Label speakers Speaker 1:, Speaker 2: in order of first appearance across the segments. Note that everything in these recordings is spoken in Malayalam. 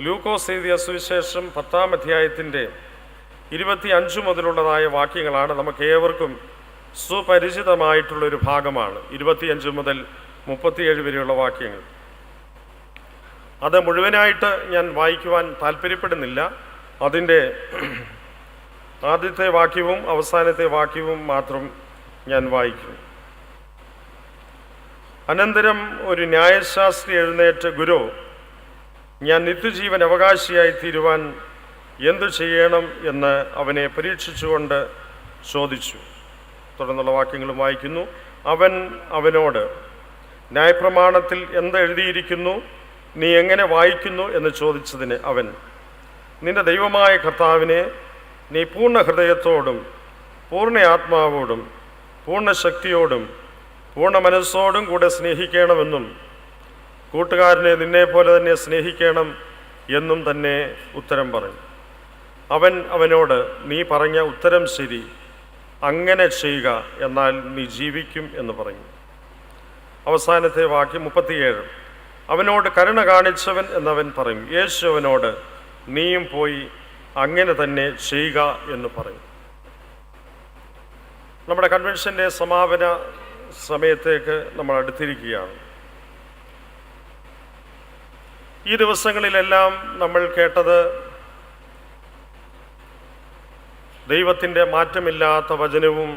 Speaker 1: ലൂക്കോസ് എഴുതിയ സുവിശേഷം 10-ാം അധ്യായത്തിൻ്റെ 25 മുതലുള്ളതായ വാക്യങ്ങളാണ് നമുക്ക് ഏവർക്കും സുപരിചിതമായിട്ടുള്ളൊരു ഭാഗമാണ്. 25 മുതൽ 37 വരെയുള്ള വാക്യങ്ങൾ. അത് മുഴുവനായിട്ട് ഞാൻ വായിക്കുവാൻ താല്പര്യപ്പെടുന്നില്ല. അതിൻ്റെ ആദ്യത്തെ വാക്യവും അവസാനത്തെ വാക്യവും മാത്രം ഞാൻ വായിക്കും. അനന്തരം ഒരു ന്യായശാസ്ത്രി എഴുന്നേറ്റ്, ഗുരു, ഞാൻ നിത്യജീവൻ അവകാശിയായി തീരുവാൻ എന്തു ചെയ്യണം എന്ന് അവനെ പരീക്ഷിച്ചുകൊണ്ട് ചോദിച്ചു. തുടർന്നുള്ള വാക്യങ്ങളും വായിക്കുന്നു. അവൻ അവനോട്, ന്യായപ്രമാണത്തിൽ എന്ത് എഴുതിയിരിക്കുന്നു, നീ എങ്ങനെ വായിക്കുന്നു എന്ന് ചോദിച്ചതിന് അവൻ, നിന്റെ ദൈവമായ കർത്താവിനെ നീ പൂർണ്ണ ഹൃദയത്തോടും പൂർണ്ണ ആത്മാവോടും പൂർണ്ണ ശക്തിയോടും പൂർണ്ണ മനസ്സോടും കൂടെ സ്നേഹിക്കണമെന്നും കൂട്ടുകാരനെ നിന്നെപ്പോലെ തന്നെ സ്നേഹിക്കണം എന്നും തന്നെ ഉത്തരം പറഞ്ഞു. അവൻ അവനോട്, നീ പറഞ്ഞ ഉത്തരം ശരി, അങ്ങനെ ചെയ്യുക, എന്നാൽ നീ ജീവിക്കും എന്ന് പറഞ്ഞു. അവസാനത്തെ വാക്യം 37. അവനോട് കരുണ കാണിച്ചവൻ എന്നവൻ പറയും. യേശു അവനോട്, നീയും പോയി അങ്ങനെ തന്നെ ചെയ്യുക എന്ന് പറയും. നമ്മുടെ കൺവെൻഷൻ്റെ സമാപന സമയത്തേക്ക് നമ്മൾ അടുത്തിരിക്കുകയാണ്. ഈ ദിവസങ്ങളിലെല്ലാം നമ്മൾ കേട്ടത് ദൈവത്തിൻ്റെ മാറ്റമില്ലാത്ത വചനവും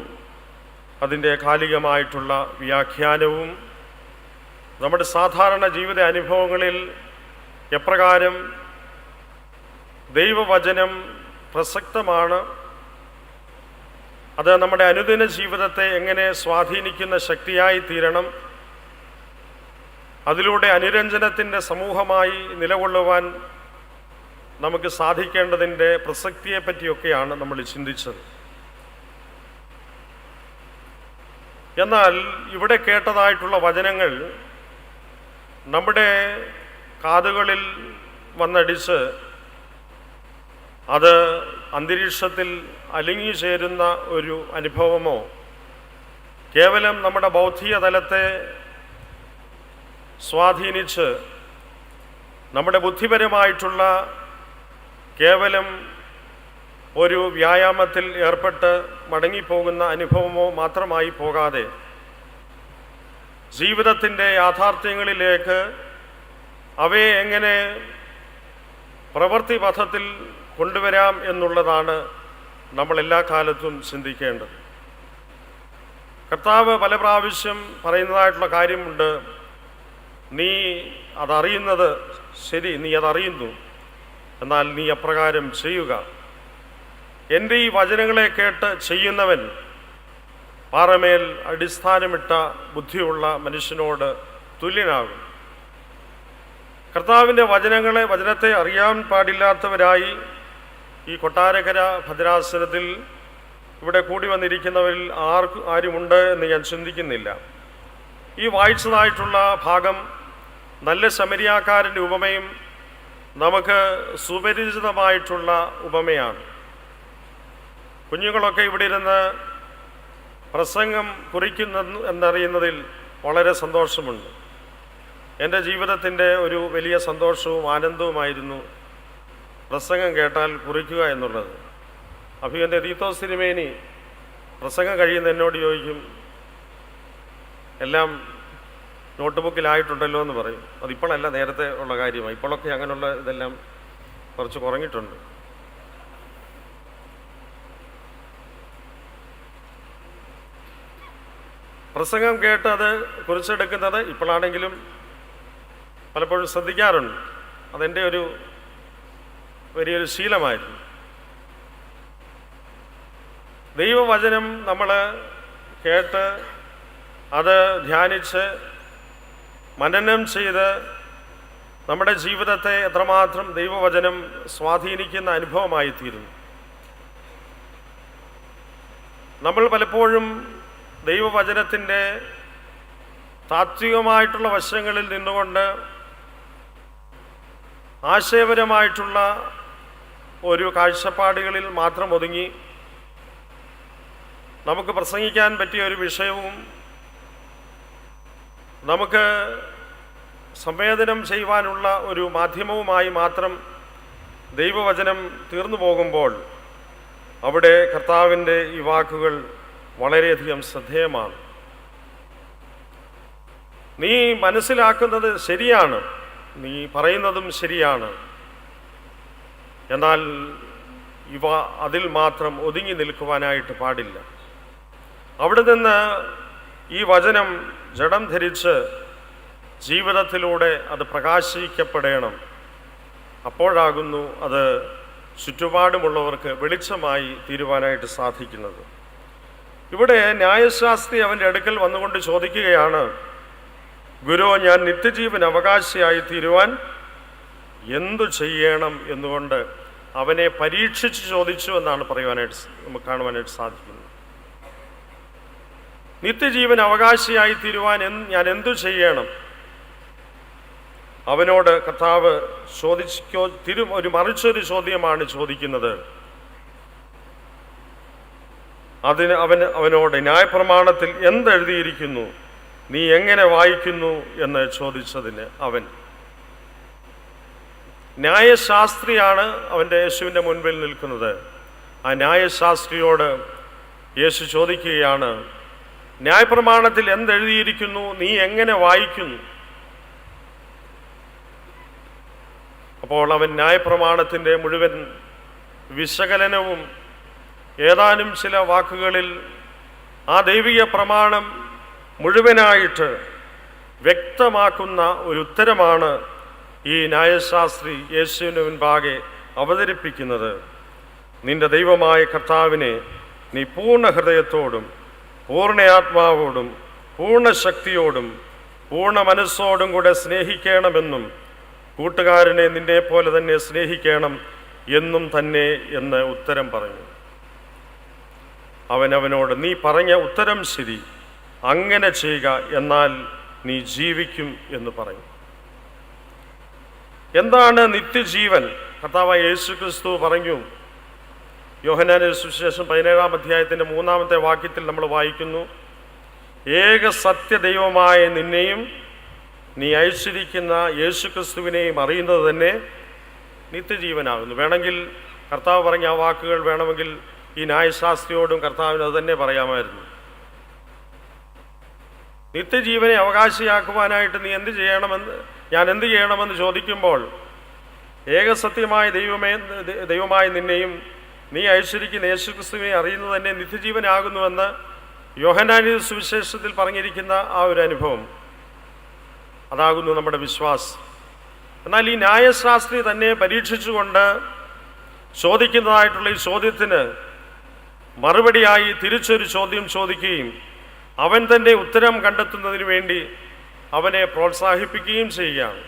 Speaker 1: അതിൻ്റെ കാലികമായിട്ടുള്ള വ്യാഖ്യാനവും നമ്മുടെ സാധാരണ ജീവിത അനുഭവങ്ങളിൽ എപ്രകാരം ദൈവവചനം പ്രസക്തമാണ്, അത് നമ്മുടെ അനുദിന ജീവിതത്തെ എങ്ങനെ സ്വാധീനിക്കുന്ന ശക്തിയായി തീരണം, അതിലൂടെ അനുരഞ്ജനത്തിൻ്റെ സമൂഹമായി നിലകൊള്ളുവാൻ നമുക്ക് സാധിക്കേണ്ടതിൻ്റെ പ്രസക്തിയെപ്പറ്റിയൊക്കെയാണ് നമ്മൾ ചിന്തിച്ചത്. എന്നാൽ ഇവിടെ കേട്ടതായിട്ടുള്ള വചനങ്ങൾ നമ്മുടെ കാതുകളിൽ വന്നടിച്ച് അത് അന്തരീക്ഷത്തിൽ അലിഞ്ഞു ചേരുന്ന ഒരു അനുഭവമോ കേവലം നമ്മുടെ ബൗദ്ധിക തലത്തെ സ്വാധീനിച്ച് നമ്മുടെ ബുദ്ധിപരമായിട്ടുള്ള കേവലം ഒരു വ്യായാമത്തിൽ ഏർപ്പെട്ട് മടങ്ങിപ്പോകുന്ന അനുഭവമോ മാത്രമായി പോകാതെ ജീവിതത്തിൻ്റെ യാഥാർത്ഥ്യങ്ങളിലേക്ക് അവയെ എങ്ങനെ പ്രവൃത്തിപഥത്തിൽ കൊണ്ടുവരാം എന്നുള്ളതാണ് നമ്മൾ എല്ലാ കാലത്തും ചിന്തിക്കേണ്ടത്. കർത്താവ് പല പ്രാവശ്യം പറയുന്നതായിട്ടുള്ള കാര്യമുണ്ട്, നീ അതറിയുന്നത് ശരി, നീ അതറിയുന്നു, എന്നാൽ നീ അപ്രകാരം ചെയ്യുക. എൻ്റെ ഈ വചനങ്ങളെ കേട്ട് ചെയ്യുന്നവൻ പാറമേൽ അടിസ്ഥാനമിട്ട ബുദ്ധിയുള്ള മനുഷ്യനോട് തുല്യനാകും. കർത്താവിൻ്റെ വചനത്തെ അറിയാൻ പാടില്ലാത്തവരായി ഈ കൊട്ടാരക്കര ഭദ്രാസനത്തിൽ ഇവിടെ കൂടി വന്നിരിക്കുന്നവരിൽ ആരുമുണ്ട് എന്ന് ഞാൻ ചിന്തിക്കുന്നില്ല. ഈ വായിച്ചതായിട്ടുള്ള ഭാഗം നല്ല ശമരിയാക്കാരൻ്റെ ഉപമയും നമുക്ക് സുപരിചിതമായിട്ടുള്ള ഉപമയാണ്. കുഞ്ഞുങ്ങളൊക്കെ ഇവിടെ ഇരുന്ന് പ്രസംഗം കുറിക്കുന്നു എന്നറിയുന്നതിൽ വളരെ സന്തോഷമുണ്ട്. എൻ്റെ ജീവിതത്തിൻ്റെ ഒരു വലിയ സന്തോഷവും ആനന്ദവുമായിരുന്നു പ്രസംഗം കേട്ടാൽ കുറിക്കുക എന്നുള്ളത്. അഭിയൻ്റെ തീത്തോസ് തിരുമേനി പ്രസംഗം കഴിയുന്ന എന്നോട് ചോദിക്കും, എല്ലാം നോട്ട് ബുക്കിലായിട്ടുണ്ടല്ലോ എന്ന് പറയും. അതിപ്പോഴല്ല, നേരത്തെ ഉള്ള കാര്യമാണ്. ഇപ്പോഴൊക്കെ അങ്ങനെയുള്ള ഇതെല്ലാം കുറച്ച് കുറഞ്ഞിട്ടുണ്ട്. പ്രസംഗം കേട്ട് അത് കുറിച്ചെടുക്കുന്നത് ഇപ്പോഴാണെങ്കിലും പലപ്പോഴും ശ്രദ്ധിക്കാറുണ്ട്. അതെൻ്റെ ഒരു വലിയൊരു ശീലമായിരുന്നു. ദൈവവചനം നമ്മൾ കേട്ട് അത് ധ്യാനിച്ച് മനനം ചെയ്ത് നമ്മുടെ ജീവിതത്തെ എത്രമാത്രം ദൈവവചനം സ്വാധീനിക്കുന്ന അനുഭവമായി തീരുന്നു. നമ്മൾ പലപ്പോഴും ദൈവവചനത്തിൻ്റെ താത്വികമായിട്ടുള്ള വശങ്ങളിൽ നിന്നുകൊണ്ട് ആശയപരമായിട്ടുള്ള ഒരു കാഴ്ചപ്പാടുകളിൽ മാത്രം ഒതുങ്ങി നമുക്ക് പ്രസംഗിക്കാൻ പറ്റിയ ഒരു വിഷയവും നമുക്ക് സംവേദനം ചെയ്യുവാനുള്ള ഒരു മാധ്യമവുമായി മാത്രം ദൈവവചനം തീർന്നു പോകുമ്പോൾ അവിടെ കർത്താവിൻ്റെ ഈ വാക്കുകൾ വളരെയധികം ശ്രദ്ധേയമാണ്. നീ മനസ്സിലാക്കുന്നത് ശരിയാണ്, നീ പറയുന്നതും ശരിയാണ്, എന്നാൽ ഇവ അതിൽ മാത്രം ഒതുങ്ങി നിൽക്കുവാനായിട്ട് പാടില്ല. അവിടെ നിന്ന് ഈ വചനം ജഡം ധരിച്ച് ജീവിതത്തിലൂടെ അത് പ്രകാശിക്കപ്പെടണം. അപ്പോഴാകുന്നു അത് ചുറ്റുപാടുമുള്ളവർക്ക് വെളിച്ചമായി തീരുവാനായിട്ട് സാധിക്കുന്നത്. ഇവിടെ ന്യായശാസ്ത്രി അവൻ്റെ അടുക്കൽ വന്നുകൊണ്ട് ചോദിക്കുകയാണ്, ഗുരു, ഞാൻ നിത്യജീവൻ അവകാശിയായി തീരുവാൻ എന്തു ചെയ്യണം എന്നുകൊണ്ട് അവനെ പരീക്ഷിച്ച് ചോദിച്ചു എന്നാണ് നമുക്ക് കാണുവാനായിട്ട് സാധിക്കുന്നത്. നിത്യജീവൻ അവകാശിയായി തീരുവാൻ ഞാൻ എന്തു ചെയ്യണം? അവനോട് കർത്താവ് മറിച്ചൊരു ചോദ്യമാണ് ചോദിക്കുന്നത്. അതിന് അവനോട് ന്യായപ്രമാണത്തിൽ എന്തെഴുതിയിരിക്കുന്നു, നീ എങ്ങനെ വായിക്കുന്നു എന്ന് ചോദിച്ചതിന് അവൻ, ന്യായശാസ്ത്രിയാണ് യേശുവിൻ്റെ മുൻപിൽ നിൽക്കുന്നത്. ആ ന്യായശാസ്ത്രിയോട് യേശു ചോദിക്കുകയാണ്, ന്യായപ്രമാണത്തിൽ എന്തെഴുതിയിരിക്കുന്നു, നീ എങ്ങനെ വായിക്കുന്നു? അപ്പോൾ അവൻ ന്യായപ്രമാണത്തിൻ്റെ മുഴുവൻ വിശകലനവും ഏതാനും ചില വാക്കുകളിൽ ആ ദൈവിക പ്രമാണം മുഴുവനായിട്ട് വ്യക്തമാക്കുന്ന ഒരു ഉത്തരമാണ് ഈ ന്യായശാസ്ത്രി യേശുവിന് മുൻപാകെ അവതരിപ്പിക്കുന്നത്. നിന്റെ ദൈവമായ കർത്താവിനെ നീ പൂർണ്ണ ഹൃദയത്തോടും പൂർണ്ണ ആത്മാവോടും പൂർണ്ണ ശക്തിയോടും പൂർണ്ണ മനസ്സോടും കൂടെ സ്നേഹിക്കണമെന്നും കൂട്ടുകാരനെ നിന്നെ പോലെ തന്നെ സ്നേഹിക്കണം എന്നും തന്നെ എന്ന് ഉത്തരം പറഞ്ഞു. അവനോട്, നീ പറഞ്ഞ ഉത്തരം ശരി, അങ്ങനെ ചെയ്യുക, എന്നാൽ നീ ജീവിക്കും എന്ന് പറഞ്ഞു. എന്താണ് നിത്യജീവൻ? കർത്താവായ യേശു ക്രിസ്തു പറഞ്ഞു. യോഹന്നാന്റെ സുവിശേഷം 17-ാം അധ്യായത്തിൻ്റെ 3-ാമത്തെ വാക്യത്തിൽ നമ്മൾ വായിക്കുന്നു, ഏക സത്യദൈവമായ നിന്നെയും നീ അയച്ചിരിക്കുന്ന യേശു ക്രിസ്തുവിനെയും അറിയുന്നത് തന്നെ നിത്യജീവനാകുന്നു. വേണമെങ്കിൽ കർത്താവ് പറഞ്ഞ ആ വാക്കുകൾ വേണമെങ്കിൽ ഈ ന്യായശാസ്ത്രിയോടും കർത്താവിന് അത് തന്നെ പറയാമായിരുന്നു. നിത്യജീവനെ അവകാശിയാക്കുവാനായിട്ട് ഞാൻ എന്ത് ചെയ്യണമെന്ന് ചോദിക്കുമ്പോൾ, ഏകസത്യമായ ദൈവമായ നിന്നെയും നീ അയച്ചിരിക്കുന്ന യേശു ക്രിസ്തുവിനെ അറിയുന്നത് തന്നെ നിത്യജീവനാകുന്നുവെന്ന് യോഹന്നാന്റെ സുവിശേഷത്തിൽ പറഞ്ഞിരിക്കുന്ന ആ ഒരു അനുഭവം, അതാകുന്നു നമ്മുടെ വിശ്വാസം. എന്നാൽ ഈ ന്യായശാസ്ത്രി തന്നെ പരീക്ഷിച്ചുകൊണ്ട് ചോദിക്കുന്നതായിട്ടുള്ള ഈ ചോദ്യത്തിന് മറുപടിയായി തിരിച്ചൊരു ചോദ്യം ചോദിക്കുകയും അവൻ തൻ്റെ ഉത്തരം കണ്ടെത്തുന്നതിന് വേണ്ടി അവനെ പ്രോത്സാഹിപ്പിക്കുകയും ചെയ്യുകയാണ്.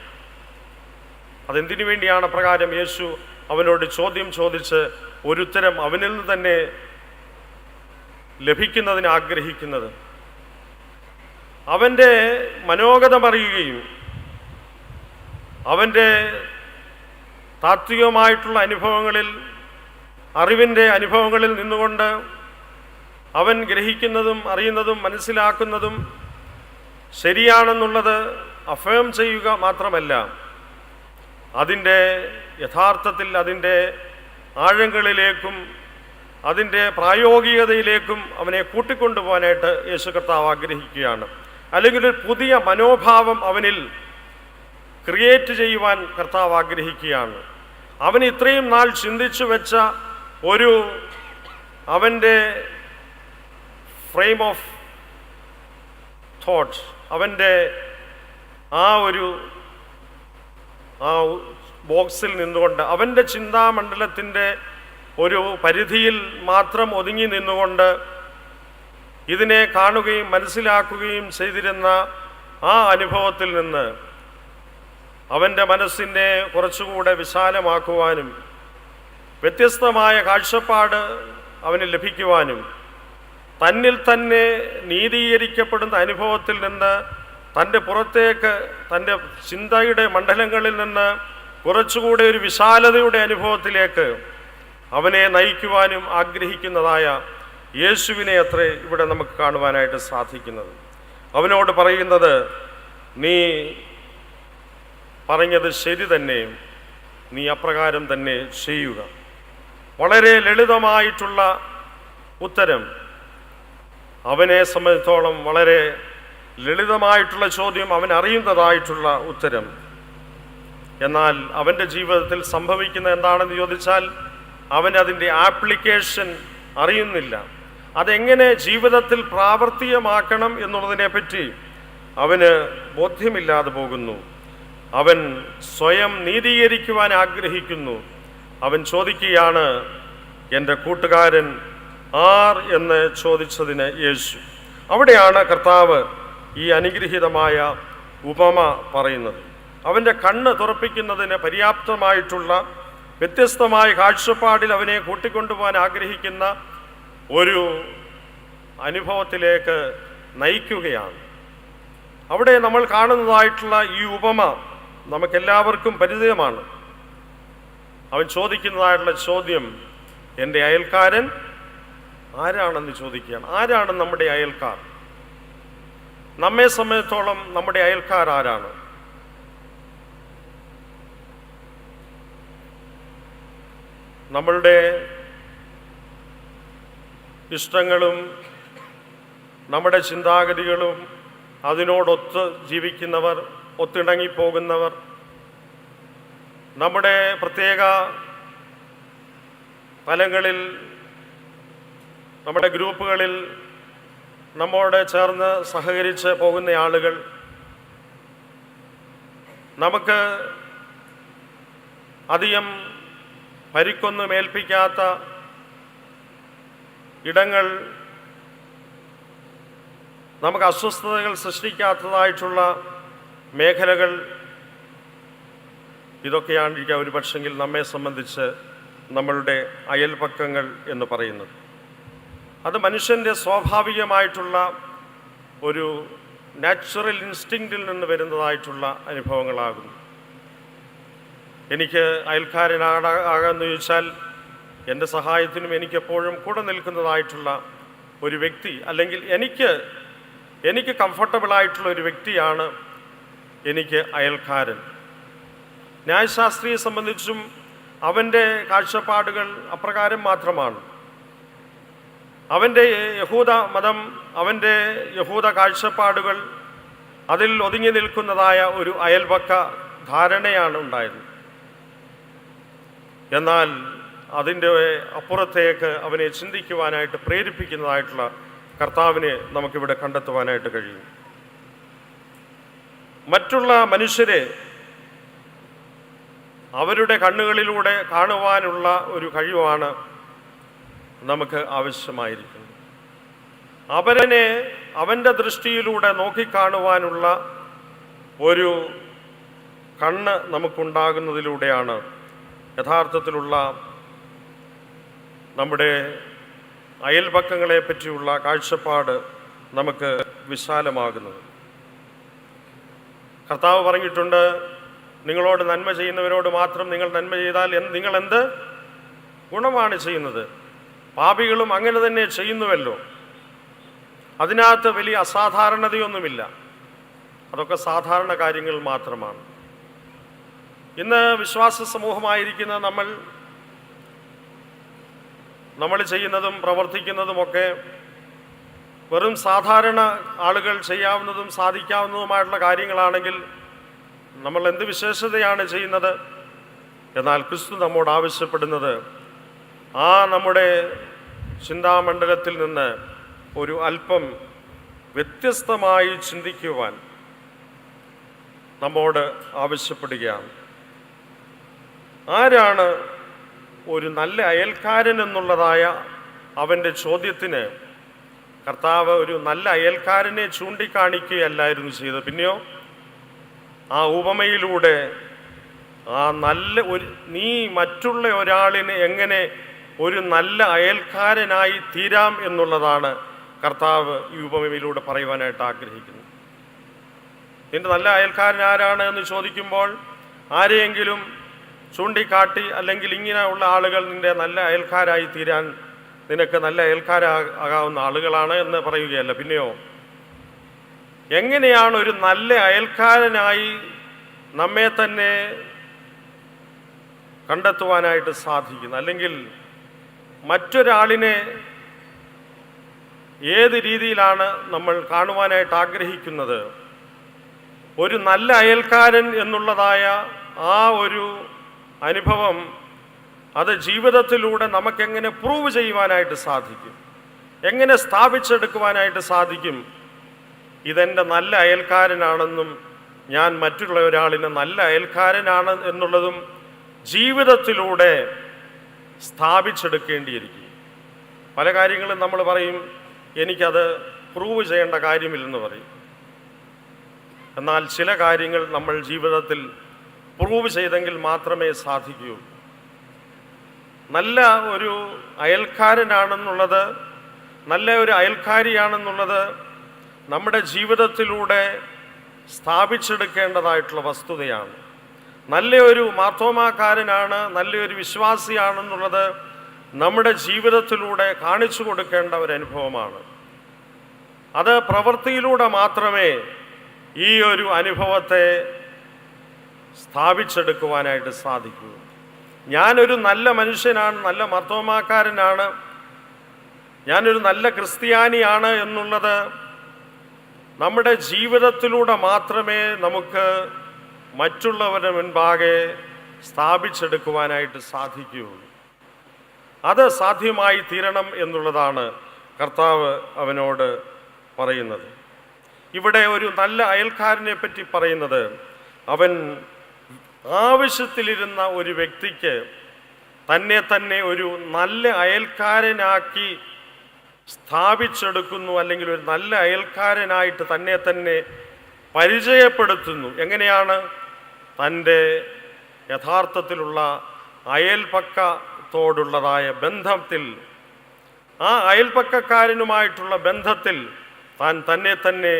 Speaker 1: അതെന്തിനു വേണ്ടിയാണ് അപ്രകാരം യേശു അവനോട് ചോദ്യം ചോദിച്ച് ഒരു ഉത്തരം അവനിൽ നിന്ന് തന്നെ ലഭിക്കുന്നതിന് ആഗ്രഹിക്കുന്നത്? അവൻ്റെ മനോഗതമറിയുകയും അവൻ്റെ താത്വികമായിട്ടുള്ള അറിവിൻ്റെ അനുഭവങ്ങളിൽ നിന്നുകൊണ്ട് അവൻ ഗ്രഹിക്കുന്നതും അറിയുന്നതും മനസ്സിലാക്കുന്നതും ശരിയാണെന്നുള്ളത് അഫേം ചെയ്യുക മാത്രമല്ല, അതിൻ്റെ യഥാർത്ഥത്തിൽ അതിൻ്റെ ആഴങ്ങളിലേക്കും അതിൻ്റെ പ്രായോഗികതയിലേക്കും അവനെ കൂട്ടിക്കൊണ്ടുപോകാനായിട്ട് യേശു കർത്താവ് ആഗ്രഹിക്കുകയാണ്. അല്ലെങ്കിൽ ഒരു പുതിയ മനോഭാവം അവനിൽ ക്രിയേറ്റ് ചെയ്യുവാൻ കർത്താവ് ആഗ്രഹിക്കുകയാണ്. അവൻ ഇത്രയും നാൾ ചിന്തിച്ചു വെച്ച അവൻ്റെ ഫ്രെയിം ഓഫ് തോട്ട്, അവൻ്റെ ആ ബോക്സിൽ നിന്നുകൊണ്ട്, അവൻ്റെ ചിന്താമണ്ഡലത്തിൻ്റെ ഒരു പരിധിയിൽ മാത്രം ഒതുങ്ങി നിന്നുകൊണ്ട് ഇതിനെ കാണുകയും മനസ്സിലാക്കുകയും ചെയ്തിരുന്ന ആ അനുഭവത്തിൽ നിന്ന് അവൻ്റെ മനസ്സിനെ കുറച്ചുകൂടെ വിശാലമാക്കുവാനും വ്യത്യസ്തമായ കാഴ്ചപ്പാട് അവന് ലഭിക്കുവാനും തന്നിൽ തന്നെ നീതീകരിക്കപ്പെടുന്ന അനുഭവത്തിൽ നിന്ന് തൻ്റെ പുറത്തേക്ക് തൻ്റെ ചിന്തയുടെ മണ്ഡലങ്ങളിൽ നിന്ന് കുറച്ചുകൂടെ ഒരു വിശാലതയുടെ അനുഭവത്തിലേക്ക് അവനെ നയിക്കുവാനും ആഗ്രഹിക്കുന്നതായ യേശുവിനെ അത്രേ ഇവിടെ നമുക്ക് കാണുവാനായിട്ട് സാധിക്കുന്നത്. അവനോട് പറയുന്നത്, നീ പറഞ്ഞത് ശരി തന്നെ, നീ അപ്രകാരം തന്നെ ചെയ്യുക. വളരെ ലളിതമായിട്ടുള്ള ഉത്തരം. അവനെ സംബന്ധിച്ചോളം വളരെ ലളിതമായിട്ടുള്ള ചോദ്യം, അവൻ അറിയുന്നതായിട്ടുള്ള ഉത്തരം. എന്നാൽ അവൻ്റെ ജീവിതത്തിൽ സംഭവിക്കുന്ന എന്താണെന്ന് ചോദിച്ചാൽ അവൻ അതിൻ്റെ ആപ്ലിക്കേഷൻ അറിയുന്നില്ല. അതെങ്ങനെ ജീവിതത്തിൽ പ്രാവർത്തികമാക്കണം എന്നുള്ളതിനെപ്പറ്റി അവന് ബോധ്യമില്ലാതെ പോകുന്നു. അവൻ സ്വയം നീതീകരിക്കുവാൻ ആഗ്രഹിക്കുന്നു. അവൻ ചോദിക്കുകയാണ്, എൻ്റെ കൂട്ടുകാരൻ ആർ എന്ന് ചോദിച്ചതിന് യേശു. അവിടെയാണ് കർത്താവ് ഈ അനുഗ്രഹീതമായ ഉപമ പറയുന്നത്. അവൻ്റെ കണ്ണ് തുറപ്പിക്കുന്നതിന് പര്യാപ്തമായിട്ടുള്ള വ്യത്യസ്തമായ കാഴ്ചപ്പാടിൽ അവനെ കൂട്ടിക്കൊണ്ടുപോകാൻ ആഗ്രഹിക്കുന്ന ഒരു അനുഭവത്തിലേക്ക് നയിക്കുകയാണ്. അവിടെ നമ്മൾ കാണുന്നതായിട്ടുള്ള ഈ ഉപമ നമുക്കെല്ലാവർക്കും പരിചയമാണ്. അവൻ ചോദിക്കുന്നതായിട്ടുള്ള ചോദ്യം, എൻ്റെ അയൽക്കാരൻ ആരാണെന്ന് ചോദിക്കുകയാണ്. ആരാണ് നമ്മുടെ അയൽക്കാർ? നമ്മെ സംബന്ധിച്ചോളം നമ്മുടെ അയൽക്കാർ ആരാണ്? നമ്മളുടെ ഇഷ്ടങ്ങളും നമ്മുടെ ചിന്താഗതികളും അതിനോടൊത്ത് ജീവിക്കുന്നവർ, ഒത്തിണങ്ങിപ്പോകുന്നവർ, നമ്മുടെ പ്രത്യേക തലങ്ങളിൽ, നമ്മുടെ ഗ്രൂപ്പുകളിൽ നമ്മോട് ചേർന്ന് സഹകരിച്ച് പോകുന്ന ആളുകൾ, നമുക്ക് അധികം പരിക്കൊന്നും ഏൽപ്പിക്കാത്ത ഇടങ്ങൾ, നമുക്ക് അസ്വസ്ഥതകൾ സൃഷ്ടിക്കാത്തതായിട്ടുള്ള മേഖലകൾ, ഇതൊക്കെയാണ് ഒരു പക്ഷെങ്കിൽ നമ്മെ സംബന്ധിച്ച് നമ്മളുടെ അയൽപക്കങ്ങൾ എന്ന് പറയുന്നത്. അത് മനുഷ്യൻ്റെ സ്വാഭാവികമായിട്ടുള്ള ഒരു നാച്ചുറൽ ഇൻസ്റ്റിങ്ക്റ്റിൽ നിന്ന് വരുന്നതായിട്ടുള്ള അനുഭവങ്ങളാകുന്നു. എനിക്ക് അയൽക്കാരനാകാമെന്ന് ചോദിച്ചാൽ എൻ്റെ സഹായത്തിനും എനിക്കെപ്പോഴും കൂടെ നിൽക്കുന്നതായിട്ടുള്ള ഒരു വ്യക്തി, അല്ലെങ്കിൽ എനിക്ക് കംഫർട്ടബിളായിട്ടുള്ള ഒരു വ്യക്തിയാണ് എനിക്ക് അയൽക്കാരൻ. ന്യായശാസ്ത്രിയെ സംബന്ധിച്ചും അവൻ്റെ കാഴ്ചപ്പാടുകൾ അപ്രകാരം മാത്രമാണ്. അവൻ്റെ യഹൂദ മതം, അവൻ്റെ യഹൂദ കാഴ്ചപ്പാടുകൾ, അതിൽ ഒതുങ്ങി നിൽക്കുന്നതായ ഒരു അയൽപക്ക ധാരണയാണ് ഉണ്ടായിരുന്നത്. എന്നാൽ അതിൻ്റെ അപ്പുറത്തേക്ക് അവനെ ചിന്തിക്കുവാനായിട്ട് പ്രേരിപ്പിക്കുന്നതായിട്ടുള്ള കർത്താവിനെ നമുക്കിവിടെ കണ്ടെത്തുവാനായിട്ട് കഴിയും. മറ്റുള്ള മനുഷ്യരെ അവരുടെ കണ്ണുകളിലൂടെ കാണുവാനുള്ള ഒരു കഴിവാണ് നമുക്ക് ആവശ്യമായിരിക്കുന്നത്. അവനെ അവൻ്റെ ദൃഷ്ടിയിലൂടെ നോക്കിക്കാണുവാനുള്ള ഒരു കണ്ണ് നമുക്കുണ്ടാകുന്നതിലൂടെയാണ് യഥാർത്ഥത്തിലുള്ള നമ്മുടെ അയൽപക്കങ്ങളെ പറ്റിയുള്ള കാഴ്ചപ്പാട് നമുക്ക് വിശാലമാകുന്നത്. കർത്താവ് പറഞ്ഞിട്ടുണ്ട്, നിങ്ങളോട് നന്മ ചെയ്യുന്നവരോട് മാത്രം നിങ്ങൾ നന്മ ചെയ്താൽ നിങ്ങൾ എന്ത് ഗുണമാണ് ചെയ്യുന്നത്? പാപികളും അങ്ങനെ തന്നെ ചെയ്യുന്നുവല്ലോ. അതിനകത്ത് വലിയ അസാധാരണതയൊന്നുമില്ല. അതൊക്കെ സാധാരണ കാര്യങ്ങൾ മാത്രമാണ്. ഇന്ന് വിശ്വാസ സമൂഹമായിരിക്കുന്ന നമ്മൾ ചെയ്യുന്നതും പ്രവർത്തിക്കുന്നതുമൊക്കെ വെറും സാധാരണ ആളുകൾ ചെയ്യാവുന്നതും സാധിക്കാവുന്നതുമായിട്ടുള്ള കാര്യങ്ങളാണെങ്കിൽ നമ്മൾ എന്ത് വിശേഷതയാണ് ചെയ്യുന്നത്? എന്നാൽ ക്രിസ്തു നമ്മോട് ആവശ്യപ്പെടുന്നത് നമ്മുടെ ചിന്താമണ്ഡലത്തിൽ നിന്ന് ഒരു അല്പം വ്യത്യസ്തമായി ചിന്തിക്കുവാൻ നമ്മോട് ആവശ്യപ്പെടുകയാണ്. ആരാണ് ഒരു നല്ല അയൽക്കാരൻ എന്നുള്ളതായ അവൻ്റെ ചോദ്യത്തിന് കർത്താവ് ഒരു നല്ല അയൽക്കാരനെ ചൂണ്ടിക്കാണിക്കുകയല്ലായിരുന്നു ചെയ്തത്. പിന്നെയോ ആ ഉപമയിലൂടെ നീ മറ്റുള്ള ഒരാളിന് എങ്ങനെ ഒരു നല്ല അയൽക്കാരനായി തീരാം എന്നുള്ളതാണ് കർത്താവ് ഈ ഉപമയിലൂടെ പറയുവാനായിട്ട് ആഗ്രഹിക്കുന്നത്. നിന്റെ നല്ല അയൽക്കാരൻ ആരാണ് എന്ന് ചോദിക്കുമ്പോൾ ആരെയെങ്കിലും ചൂണ്ടിക്കാട്ടി അല്ലെങ്കിൽ ഇങ്ങനെയുള്ള ആളുകൾ നിന്റെ നല്ല അയൽക്കാരായി തീരാൻ നിനക്ക് നല്ല അയൽക്കാരാകാവുന്ന ആളുകളാണ് എന്ന് പറയുകയല്ല. പിന്നെയോ എങ്ങനെയാണ് ഒരു നല്ല അയൽക്കാരനായി നമ്മെ തന്നെ കണ്ടെത്തുവാനായിട്ട് സാധിക്കുന്നു. അല്ലെങ്കിൽ മറ്റൊരാളിനെ ഏത് രീതിയിലാണ് നമ്മൾ കാണുവാനായിട്ട് ആഗ്രഹിക്കുന്നത്? ഒരു നല്ല അയൽക്കാരൻ എന്നുള്ളതായ ആ ഒരു അനുഭവം അത് ജീവിതത്തിലൂടെ നമുക്കെങ്ങനെ പ്രൂവ് ചെയ്യുവാനായിട്ട് സാധിക്കും? എങ്ങനെ സ്ഥാപിച്ചെടുക്കുവാനായിട്ട് സാധിക്കും? ഇതെൻ്റെ നല്ല അയൽക്കാരനാണെന്നും ഞാൻ മറ്റുള്ള ഒരാളിന് നല്ല അയൽക്കാരനാണ് എന്നുള്ളതും ജീവിതത്തിലൂടെ സ്ഥാപിച്ചെടുക്കേണ്ടിയിരിക്കും. പല കാര്യങ്ങളും നമ്മൾ പറയും, എനിക്കത് പ്രൂവ് ചെയ്യേണ്ട കാര്യമില്ലെന്ന് പറയും. എന്നാൽ ചില കാര്യങ്ങൾ നമ്മൾ ജീവിതത്തിൽ പ്രൂവ് ചെയ്തെങ്കിൽ മാത്രമേ സാധിക്കൂ. നല്ല ഒരു അയൽക്കാരനാണെന്നുള്ളത്, നല്ല ഒരു അയൽക്കാരിയാണെന്നുള്ളത് നമ്മുടെ ജീവിതത്തിലൂടെ സ്ഥാപിച്ചെടുക്കേണ്ടതായിട്ടുള്ള വസ്തുതയാണ്. നല്ലൊരു മാർത്തോമാക്കാരനാണ്, നല്ലൊരു വിശ്വാസിയാണെന്നുള്ളത് നമ്മുടെ ജീവിതത്തിലൂടെ കാണിച്ചു കൊടുക്കേണ്ട ഒരു അനുഭവമാണ്. അത് പ്രവൃത്തിയിലൂടെ മാത്രമേ ഈ ഒരു അനുഭവത്തെ സ്ഥാപിച്ചെടുക്കുവാനായിട്ട് സാധിക്കൂ. ഞാനൊരു നല്ല മനുഷ്യനാണ്, നല്ല മാർത്തോമാക്കാരനാണ്, ഞാനൊരു നല്ല ക്രിസ്ത്യാനിയാണ് എന്നുള്ളത് നമ്മുടെ ജീവിതത്തിലൂടെ മാത്രമേ നമുക്ക് മറ്റുള്ളവരുടെ മുൻപാകെ സ്ഥാപിച്ചെടുക്കുവാനായിട്ട് സാധിക്കുകയുള്ളൂ. അത് സാധ്യമായി തീരണം എന്നുള്ളതാണ് കർത്താവ് അവനോട് പറയുന്നത്. ഇവിടെ ഒരു നല്ല അയൽക്കാരനെ പറ്റി പറയുന്നത്, അവൻ ആവശ്യത്തിലിരുന്ന ഒരു വ്യക്തിക്ക് തന്നെ ഒരു നല്ല അയൽക്കാരനാക്കി സ്ഥാപിച്ചെടുക്കുന്നു, അല്ലെങ്കിൽ ഒരു നല്ല അയൽക്കാരനായിട്ട് തന്നെ പരിചയപ്പെടുത്തുന്നു. എങ്ങനെയാണ്? തൻ്റെ യഥാർത്ഥത്തിലുള്ള അയൽപക്കത്തോടുള്ളതായ ബന്ധത്തിൽ, ആ അയൽപക്കക്കാരനുമായിട്ടുള്ള ബന്ധത്തിൽ താൻ തന്നെ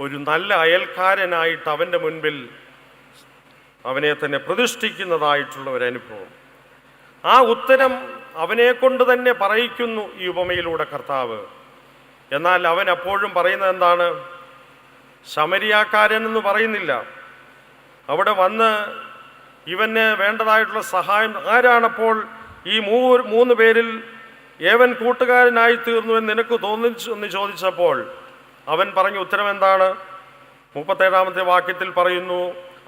Speaker 1: ഒരു നല്ല അയൽക്കാരനായിട്ട് അവൻ്റെ മുൻപിൽ അവനെ തന്നെ പ്രതിഷ്ഠിക്കുന്നതായിട്ടുള്ള ഒരനുഭവം. ആ ഉത്തരം അവനെ കൊണ്ട് തന്നെ പറയിക്കുന്നു ഈ ഉപമയിലൂടെ കർത്താവ്. എന്നാൽ അവൻ അപ്പോഴും പറയുന്നത് എന്താണ്? ശമരിയാക്കാരൻ എന്ന് പറയുന്നില്ല. അവിടെ വന്ന് ഇവന് വേണ്ടതായിട്ടുള്ള സഹായം ആരാണപ്പോൾ ഈ മൂന്ന് പേരിൽ ഏവൻ കൂട്ടുകാരനായി തീർന്നു എന്ന് നിനക്ക് തോന്നിച്ചു എന്ന് ചോദിച്ചപ്പോൾ അവൻ പറഞ്ഞ ഉത്തരം എന്താണ്? 37-ാമത്തെ വാക്യത്തിൽ പറയുന്നു,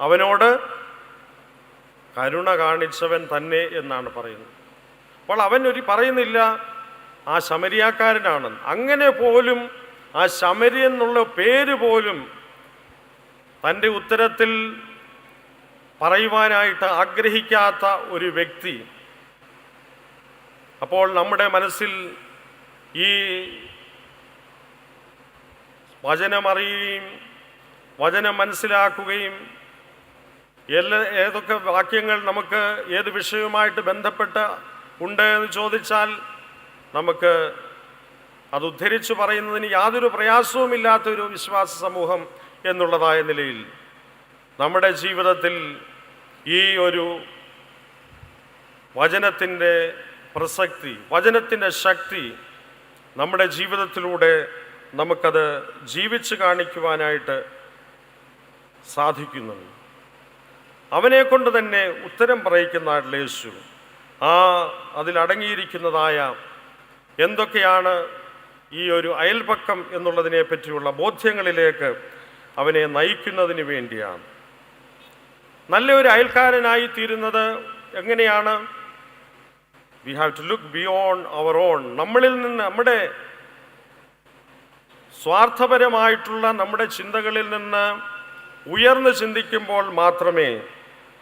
Speaker 1: അവനോട് കരുണ കാണിച്ചവൻ തന്നെ എന്നാണ് പറയുന്നത്. അപ്പോൾ അവൻ പറയുന്നില്ല ആ ശമരിയാക്കാരനാണെന്ന്. അങ്ങനെ പോലും ആ ശമരി എന്നുള്ള പേര് പോലും തൻ്റെ ഉത്തരത്തിൽ പറയുവാനായിട്ട് ആഗ്രഹിക്കാത്ത ഒരു വ്യക്തി. അപ്പോൾ നമ്മുടെ മനസ്സിൽ ഈ വചനമറിയുകയും വചനം മനസ്സിലാക്കുകയും ഏതൊക്കെ വാക്യങ്ങൾ നമുക്ക് ഏത് വിഷയവുമായിട്ട് ബന്ധപ്പെട്ട് ഉണ്ട് എന്ന് ചോദിച്ചാൽ നമുക്ക് അത് ഉദ്ധരിച്ചു പറയുന്നതിന് യാതൊരു പ്രയാസവുമില്ലാത്തൊരു വിശ്വാസ സമൂഹം എന്നുള്ളതായ നിലയിൽ നമ്മുടെ ജീവിതത്തിൽ ഈ ഒരു വചനത്തിൻ്റെ പ്രസക്തി, വചനത്തിൻ്റെ ശക്തി നമ്മുടെ ജീവിതത്തിലൂടെ നമുക്കത് ജീവിച്ച് കാണിക്കുവാനായിട്ട് സാധിക്കുന്നുണ്ട്. അവനെ കൊണ്ട് തന്നെ ഉത്തരം പറയിക്കുന്നതായിട്ടുള്ള യേശു അതിലടങ്ങിയിരിക്കുന്നതായ എന്തൊക്കെയാണ് ഈ ഒരു അയൽപക്കം എന്നുള്ളതിനെ പറ്റിയുള്ള ബോധ്യങ്ങളിലേക്ക് അവനെ നയിക്കുന്നതിന് വേണ്ടിയാണ്. നല്ലൊരു അയൽക്കാരനായി തീരുന്നത് എങ്ങനെയാണ്? We have to look beyond our own. നമ്മളിൽ നിന്ന്, നമ്മുടെ സ്വാർത്ഥപരമായിട്ടുള്ള നമ്മുടെ ചിന്തകളിൽ നിന്ന് ഉയർന്ന് ചിന്തിക്കുമ്പോൾ മാത്രമേ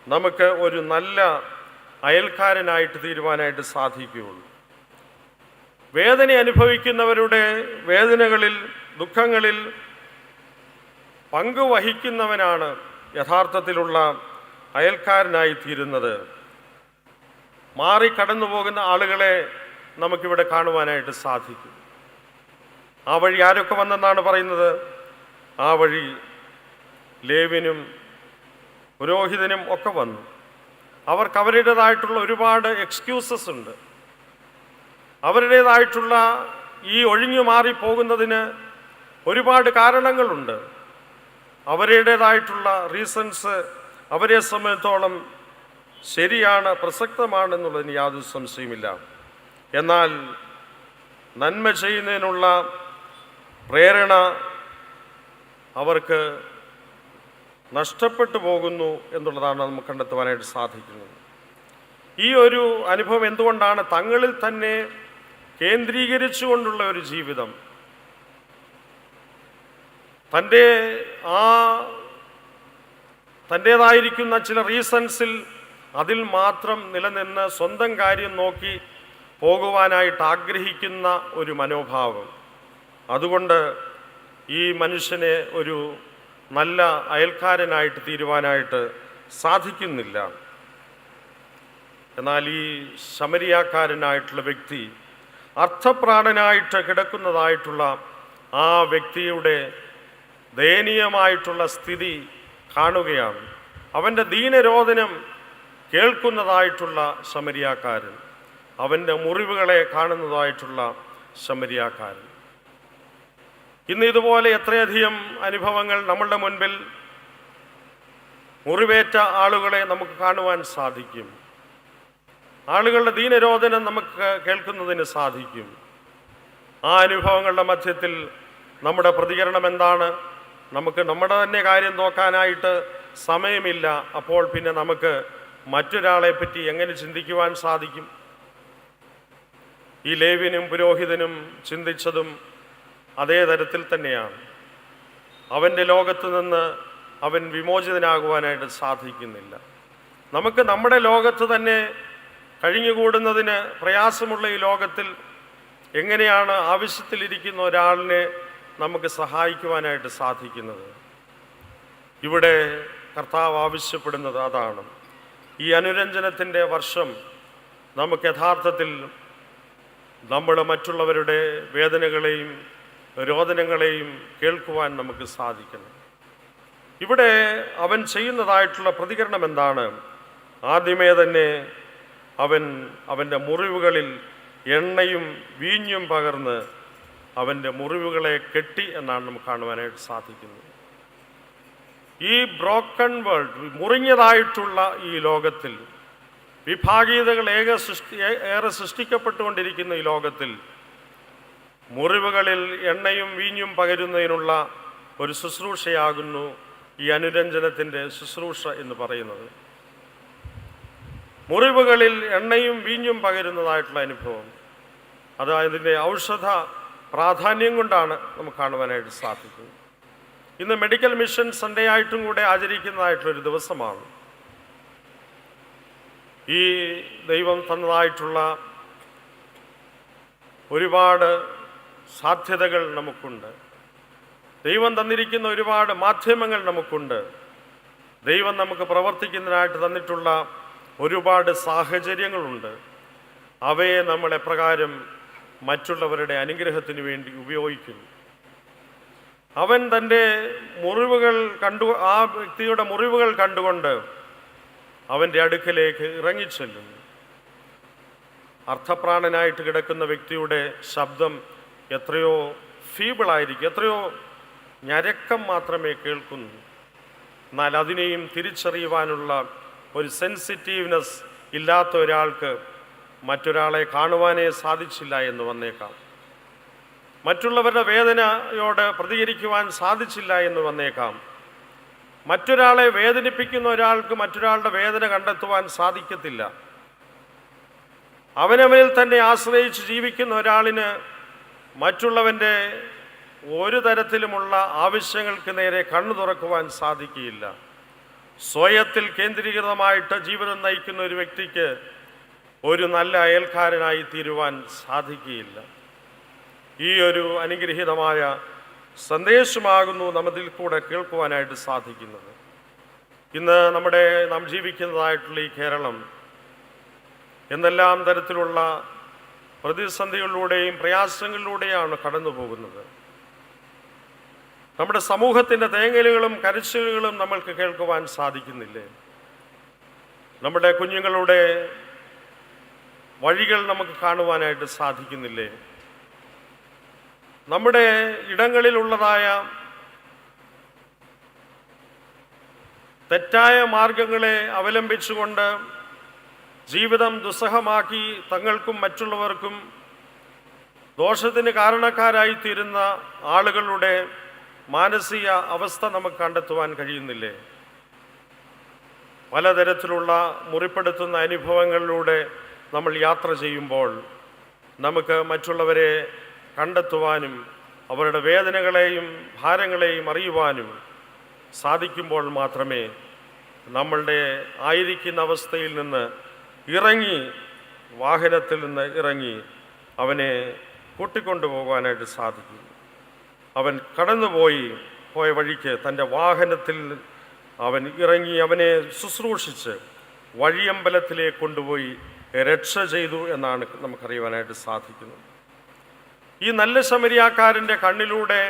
Speaker 1: നമുക്ക് ഒരു നല്ല അയൽക്കാരനായിട്ട് തീരുവാനായിട്ട് സാധിക്കുകയുള്ളൂ. വേദന അനുഭവിക്കുന്നവരുടെ വേദനകളിൽ, ദുഃഖങ്ങളിൽ പങ്കുവഹിക്കുന്നവനാണ് യഥാർത്ഥത്തിലുള്ള അയൽക്കാരനായി തീരുന്നത്. മാറിക്കടന്നു പോകുന്ന ആളുകളെ നമുക്കിവിടെ കാണുവാനായിട്ട് സാധിക്കും. ആ വഴി ആരൊക്കെ വന്നെന്നാണ് പറയുന്നത്? ആ വഴി ലേവ്യനും പുരോഹിതനും ഒക്കെ വന്നു. അവർക്ക് അവരുടേതായിട്ടുള്ള ഒരുപാട് എക്സ്ക്യൂസസ് ഉണ്ട്. അവരുടേതായിട്ടുള്ള ഈ ഒഴിഞ്ഞു മാറിപ്പോകുന്നതിന് ഒരുപാട് കാരണങ്ങളുണ്ട്. അവരുടേതായിട്ടുള്ള റീസൺസ് അവരെ സംബന്ധിച്ചോളം ശരിയാണ്, പ്രസക്തമാണെന്നുള്ളതിന് യാതൊരു സംശയമില്ല. എന്നാൽ നന്മ ചെയ്യുന്നതിനുള്ള പ്രേരണ അവർക്ക് നഷ്ടപ്പെട്ടു പോകുന്നു എന്നുള്ളതാണ് നമുക്ക് കണ്ടെത്തുവാനായിട്ട് സാധിക്കുന്നത്. ഈ ഒരു അനുഭവം എന്തുകൊണ്ടാണ്? തങ്ങളിൽ തന്നെ കേന്ദ്രീകരിച്ചുകൊണ്ടുള്ള ഒരു ജീവിതം, തൻ്റേതായിരിക്കുന്ന ചില റീസൺസിൽ അതിൽ മാത്രം നിലനിന്ന് സ്വന്തം കാര്യം നോക്കി പോകുവാനായിട്ട് ആഗ്രഹിക്കുന്ന ഒരു മനോഭാവം. അതുകൊണ്ട് ഈ മനുഷ്യനെ ഒരു നല്ല അയൽക്കാരനായിട്ട് തീരുവാനായിട്ട് സാധിക്കുന്നില്ല. എന്നാൽ ഈ ശമരിയാക്കാരനായിട്ടുള്ള വ്യക്തി അർത്ഥപ്രാണനായിട്ട് കിടക്കുന്നതായിട്ടുള്ള ആ വ്യക്തിയുടെ ദയനീയമായിട്ടുള്ള സ്ഥിതി കാണുകയാണ്. അവൻ്റെ ദീനരോധനം കേൾക്കുന്നതായിട്ടുള്ള ശമരിയാക്കാരൻ, അവൻ്റെ മുറിവുകളെ കാണുന്നതായിട്ടുള്ള ശമരിയാക്കാരൻ. ഇന്ന് ഇതുപോലെ എത്രയധികം അനുഭവങ്ങൾ നമ്മളുടെ മുൻപിൽ മുറിവേറ്റ ആളുകളെ നമുക്ക് കാണുവാൻ സാധിക്കും. ആളുകളുടെ ദീനരോധനം നമുക്ക് കേൾക്കുന്നതിന് സാധിക്കും. ആ അനുഭവങ്ങളുടെ മധ്യത്തിൽ നമ്മുടെ പ്രതികരണം എന്താണ്? നമുക്ക് നമ്മുടെ തന്നെ കാര്യം നോക്കാനായിട്ട് സമയമില്ല. അപ്പോൾ പിന്നെ നമുക്ക് മറ്റൊരാളെ പറ്റി എങ്ങനെ ചിന്തിക്കുവാൻ സാധിക്കും? ഈ ലേവ്യനും പുരോഹിതനും ചിന്തിച്ചതും അതേ തരത്തിൽ തന്നെയാണ്. അവൻ്റെ ലോകത്ത് നിന്ന് അവൻ വിമോചിതനാകുവാനായിട്ട് സാധിക്കുന്നില്ല. നമുക്ക് നമ്മുടെ ലോകത്ത് തന്നെ കഴിഞ്ഞുകൂടുന്നതിന് പ്രയാസമുള്ള ഈ ലോകത്തിൽ എങ്ങനെയാണ് ആവശ്യത്തിലിരിക്കുന്ന ഒരാളിനെ നമുക്ക് സഹായിക്കുവാനായിട്ട് സാധിക്കുന്നത്? ഇവിടെ കർത്താവ് ആവശ്യപ്പെടുന്നത് അതാണ്. ഈ അനുരഞ്ജനത്തിൻ്റെ വർഷം നമുക്ക് യഥാർത്ഥത്തിൽ നമ്മൾ മറ്റുള്ളവരുടെ വേദനകളെയും രോദനങ്ങളെയും കേൾക്കുവാൻ നമുക്ക് സാധിക്കണം. ഇവിടെ അവൻ ചെയ്യുന്നതായിട്ടുള്ള പ്രതികരണം എന്താണ്? ആദ്യമേ തന്നെ അവൻ്റെ മുറിവുകളിൽ എണ്ണയും വീഞ്ഞും പകർന്ന് അവൻ്റെ മുറിവുകളെ കെട്ടി എന്നാണ് നമുക്ക് കാണുവാനായിട്ട് സാധിക്കുന്നത്. ഈ ബ്രോക്കൺ വേൾഡ്, മുറിഞ്ഞതായിട്ടുള്ള ഈ ലോകത്തിൽ, വിഭാഗീയതകൾ ഏറെ സൃഷ്ടിക്കപ്പെട്ടുകൊണ്ടിരിക്കുന്ന ഈ ലോകത്തിൽ മുറിവുകളിൽ എണ്ണയും വീഞ്ഞും പകരുന്നതിനുള്ള ഒരു ശുശ്രൂഷയാകുന്നു ഈ അനുരഞ്ജനത്തിൻ്റെ ശുശ്രൂഷ എന്ന് പറയുന്നത്. മുറിവുകളിൽ എണ്ണയും വീഞ്ഞും പകരുന്നതായിട്ടുള്ള അനുഭവം, അത് അതിൻ്റെ ഔഷധ പ്രാധാന്യം കൊണ്ടാണ് നമുക്ക് കാണുവാനായിട്ട് സാധിക്കുന്നത്. ഇന്ന് മെഡിക്കൽ മിഷൻ സൺഡേ ആയിട്ടും കൂടെ ആചരിക്കുന്നതായിട്ടുള്ളൊരു ദിവസമാണ്. ഈ ദൈവം തന്നതായിട്ടുള്ള ഒരുപാട് സാധ്യതകൾ നമുക്കുണ്ട്. ദൈവം തന്നിരിക്കുന്ന ഒരുപാട് മാധ്യമങ്ങൾ നമുക്കുണ്ട്. ദൈവം നമുക്ക് പ്രവർത്തിക്കുന്നതിനായിട്ട് തന്നിട്ടുള്ള ഒരുപാട് സാഹചര്യങ്ങളുണ്ട്. അവയെ നമ്മൾ എപ്രകാരം മറ്റുള്ളവരുടെ അനുഗ്രഹത്തിന് വേണ്ടി ഉപയോഗിക്കുന്നു? അവൻ തൻ്റെ മുറിവുകൾ ആ വ്യക്തിയുടെ മുറിവുകൾ കണ്ടുകൊണ്ട് അവൻ്റെ അടുക്കലേക്ക് ഇറങ്ങിച്ചെല്ലുന്നു. അർത്ഥപ്രാണനായിട്ട് കിടക്കുന്ന വ്യക്തിയുടെ ശബ്ദം എത്രയോ ഫീബിളായിരിക്കും, എത്രയോ ഞരക്കം മാത്രമേ കേൾക്കുന്നു. എന്നാൽ അതിനെയും തിരിച്ചറിയുവാനുള്ള ഒരു സെൻസിറ്റീവ്നെസ് ഇല്ലാത്ത ഒരാൾക്ക് മറ്റൊരാളെ കാണുവാനേ സാധിച്ചില്ല എന്ന് വന്നേക്കാം. മറ്റുള്ളവരുടെ വേദനയോട് പ്രതികരിക്കുവാൻ സാധിച്ചില്ല എന്ന് വന്നേക്കാം. മറ്റൊരാളെ വേദനിപ്പിക്കുന്ന ഒരാൾക്ക് മറ്റൊരാളുടെ വേദന കണ്ടെത്തുവാൻ സാധിക്കത്തില്ല. അവനവനിൽ തന്നെ ആശ്രയിച്ച് ജീവിക്കുന്ന ഒരാളിന് മറ്റുള്ളവൻ്റെ ഒരു തരത്തിലുമുള്ള ആവശ്യങ്ങൾക്ക് നേരെ കണ്ണു തുറക്കുവാൻ സാധിക്കുകയില്ല. സ്വയത്തിൽ കേന്ദ്രീകൃതമായിട്ട് ജീവിതം നയിക്കുന്ന ഒരു വ്യക്തിക്ക് ഒരു നല്ല അയൽക്കാരനായി തീരുവാൻ സാധിക്കുകയില്ല. ഈ ഒരു അനുഗ്രഹീതമായ സന്ദേശമാകുന്നു നമ്മതിൽ കൂടെ കേൾക്കുവാനായിട്ട് സാധിക്കുന്നത്. ഇന്ന് നാം ജീവിക്കുന്നതായിട്ടുള്ള ഈ കേരളം എന്തെല്ലാം തരത്തിലുള്ള പ്രതിസന്ധികളിലൂടെയും പ്രയാസങ്ങളിലൂടെയാണ് കടന്നു പോകുന്നത്. നമ്മുടെ സമൂഹത്തിൻ്റെ തേങ്ങലുകളും കരച്ചിലുകളും നമ്മൾക്ക് കേൾക്കുവാൻ സാധിക്കുന്നില്ലേ? നമ്മുടെ കുഞ്ഞുങ്ങളുടെ വഴികൾ നമുക്ക് കാണുവാനായിട്ട് സാധിക്കുന്നില്ലേ? നമ്മുടെ ഇടങ്ങളിലുള്ളതായ തെറ്റായ മാർഗങ്ങളെ അവലംബിച്ചുകൊണ്ട് ജീവിതം ദുസ്സഹമാക്കി തങ്ങൾക്കും മറ്റുള്ളവർക്കും ദോഷത്തിന് കാരണക്കാരായിത്തീരുന്ന ആളുകളുടെ മാനസിക അവസ്ഥ നമുക്ക് കണ്ടെത്തുവാൻ കഴിയുന്നില്ലേ? പലതരത്തിലുള്ള മുറിപ്പെടുത്തുന്ന അനുഭവങ്ങളിലൂടെ നമ്മൾ യാത്ര ചെയ്യുമ്പോൾ നമുക്ക് മറ്റുള്ളവരെ കണ്ടെത്തുവാനും അവരുടെ വേദനകളെയും ഭാരങ്ങളെയും അറിയുവാനും സാധിക്കുമ്പോൾ മാത്രമേ നമ്മളുടെ ആയിരിക്കുന്ന അവസ്ഥയിൽ നിന്ന് ഇറങ്ങി, വാഹനത്തിൽ നിന്ന് ഇറങ്ങി അവനെ കൂട്ടിക്കൊണ്ടുപോകാനായിട്ട് സാധിക്കും. അവൻ പോയ വഴിക്ക് തൻ്റെ വാഹനത്തിൽ അവൻ ഇറങ്ങി അവനെ ശുശ്രൂഷിച്ച് വഴിയമ്പലത്തിലേക്ക് കൊണ്ടുപോയി രക്ഷ ചെയ്തു എന്നാണ് നമുക്കറിയുവാനായിട്ട് സാധിക്കുന്നത്. ഈ നല്ല ശമരിയാക്കാരൻ്റെ കണ്ണിലൂടെ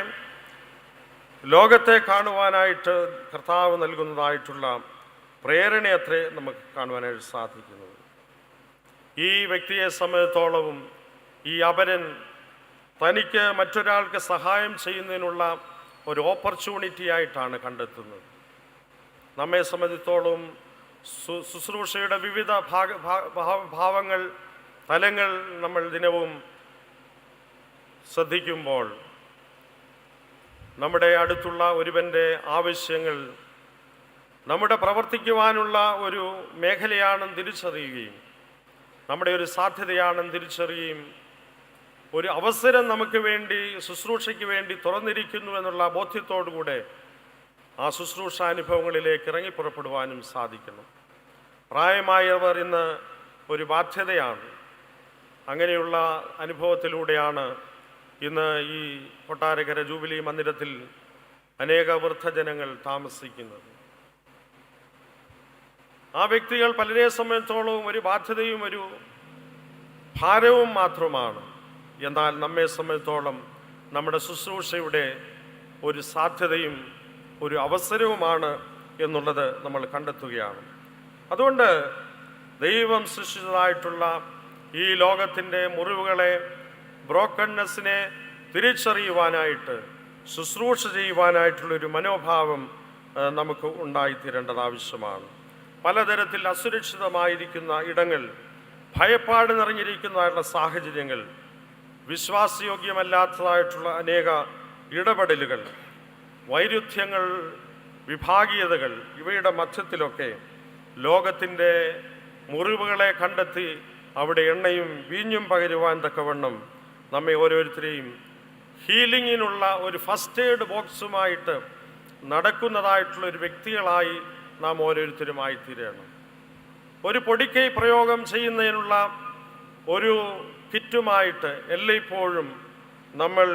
Speaker 1: ലോകത്തെ കാണുവാനായിട്ട് കർത്താവ് നൽകുന്നതായിട്ടുള്ള പ്രേരണയത്രേ നമുക്ക് കാണുവാനായിട്ട് സാധിക്കുന്നത്. ഈ വ്യക്തിയെ സംബന്ധിച്ചോളവും ഈ അപരൻ തനിക്ക് മറ്റൊരാൾക്ക് സഹായം ചെയ്യുന്നതിനുള്ള ഒരു ഓപ്പർച്യൂണിറ്റി ആയിട്ടാണ് കണ്ടെത്തുന്നത്. നമ്മെ സംബന്ധിച്ചോളം ശുശ്രൂഷയുടെ വിവിധ ഭാവങ്ങൾ, തലങ്ങൾ നമ്മൾ ദിനവും ശ്രദ്ധിക്കുമ്പോൾ നമ്മുടെ അടുത്തുള്ള ഒരുവൻ്റെ ആവശ്യങ്ങൾ നമ്മുടെ പ്രവർത്തിക്കുവാനുള്ള ഒരു മേഖലയാണെന്ന് തിരിച്ചറിയുകയും നമ്മുടെ ഒരു സാധ്യതയാണെന്ന് തിരിച്ചറിയുകയും ഒരു അവസരം നമുക്ക് വേണ്ടി, ശുശ്രൂഷയ്ക്ക് വേണ്ടി തുറന്നിരിക്കുന്നു എന്നുള്ള ബോധ്യത്തോടുകൂടെ ആ ശുശ്രൂഷാനുഭവങ്ങളിലേക്ക് ഇറങ്ങി പുറപ്പെടുവാനും സാധിക്കണം. പ്രായമായവർ ഇന്ന് ഒരു ബാധ്യതയാണ്. അങ്ങനെയുള്ള അനുഭവത്തിലൂടെയാണ് ഇന്ന് ഈ കൊട്ടാരക്കര ജൂബിലി മന്ദിരത്തിൽ അനേക വൃദ്ധജനങ്ങൾ താമസിക്കുന്നത്. ആ വ്യക്തികൾ പലരെ സംബന്ധിച്ചോളവും ഒരു ബാധ്യതയും ഒരു ഭാരവും മാത്രമാണ്. എന്നാൽ നമ്മെ സംബന്ധിച്ചോളം നമ്മുടെ ശുശ്രൂഷയുടെ ഒരു സാധ്യതയും ഒരു അവസരവുമാണ് എന്നുള്ളത് നമ്മൾ കണ്ടെത്തുകയാണ്. അതുകൊണ്ട് ദൈവം സൃഷ്ടിച്ചതായിട്ടുള്ള ഈ ലോകത്തിൻ്റെ മുറിവുകളെ, ബ്രോക്കൺനെസ്സിനെ തിരിച്ചറിയുവാനായിട്ട്, ശുശ്രൂഷ ചെയ്യുവാനായിട്ടുള്ളൊരു മനോഭാവം നമുക്ക് ഉണ്ടായിത്തീരേണ്ടത് ആവശ്യമാണ്. പലതരത്തിൽ അസുരക്ഷിതമായിരിക്കുന്ന ഇടങ്ങൾ, ഭയപ്പാട് നിറഞ്ഞിരിക്കുന്നതായിട്ടുള്ള സാഹചര്യങ്ങൾ, വിശ്വാസയോഗ്യമല്ലാത്തതായിട്ടുള്ള അനേക ഇടപെടലുകൾ, വൈരുദ്ധ്യങ്ങൾ, വിഭാഗീയതകൾ, ഇവയുടെ മധ്യത്തിലൊക്കെ ലോകത്തിൻ്റെ മുറിവുകളെ കണ്ടെത്തി അവിടെ എണ്ണയും വീഞ്ഞും പകരുവാൻ തക്കവണ്ണം നമ്മെ ഓരോരുത്തരെയും ഹീലിങ്ങിനുള്ള ഒരു ഫസ്റ്റ് എയ്ഡ് ബോക്സുമായിട്ട് നടക്കുന്നതായിട്ടുള്ള ഒരു വ്യക്തികളായി നാം ഓരോരുത്തരുമായി തീരണം. ഒരു പൊടിക്കൈ പ്രയോഗം ചെയ്യുന്നതിനുള്ള ഒരു കിറ്റുമായിട്ട് എല്ലായ്പ്പോഴും നമ്മൾ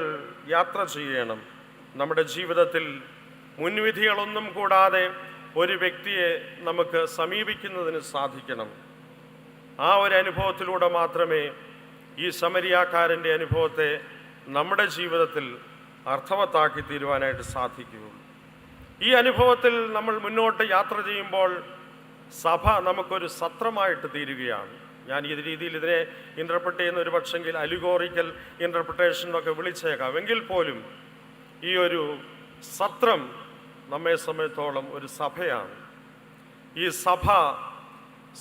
Speaker 1: യാത്ര ചെയ്യണം. നമ്മുടെ ജീവിതത്തിൽ മുൻവിധികളൊന്നും കൂടാതെ ഒരു വ്യക്തിയെ നമുക്ക് സമീപിക്കുന്നതിന് സാധിക്കണം. ആ ഒരു അനുഭവത്തിലൂടെ മാത്രമേ ഈ ശമരിയാക്കാരൻ്റെ അനുഭവത്തെ നമ്മുടെ ജീവിതത്തിൽ അർത്ഥവത്താക്കി തീരുവാനായിട്ട് സാധിക്കുകയുള്ളൂ. ഈ അനുഭവത്തിൽ നമ്മൾ മുന്നോട്ട് യാത്ര ചെയ്യുമ്പോൾ സഭ നമുക്കൊരു സത്രമായിട്ട് തീരുകയാണ്. ഞാൻ ഈ രീതിയിൽ ഇതിനെ ഇൻ്റർപ്രറ്റ് ചെയ്യുന്ന ഒരു പക്ഷെങ്കിൽ അലിഗോറിക്കൽ ഇൻ്റർപ്രിട്ടേഷൻ എന്നൊക്കെ വിളിച്ചേക്കാം. എങ്കിൽ പോലും ഈ ഒരു സത്രം നമ്മെ സംബന്ധിച്ചോളം ഒരു സഭയാണ്. ഈ സഭ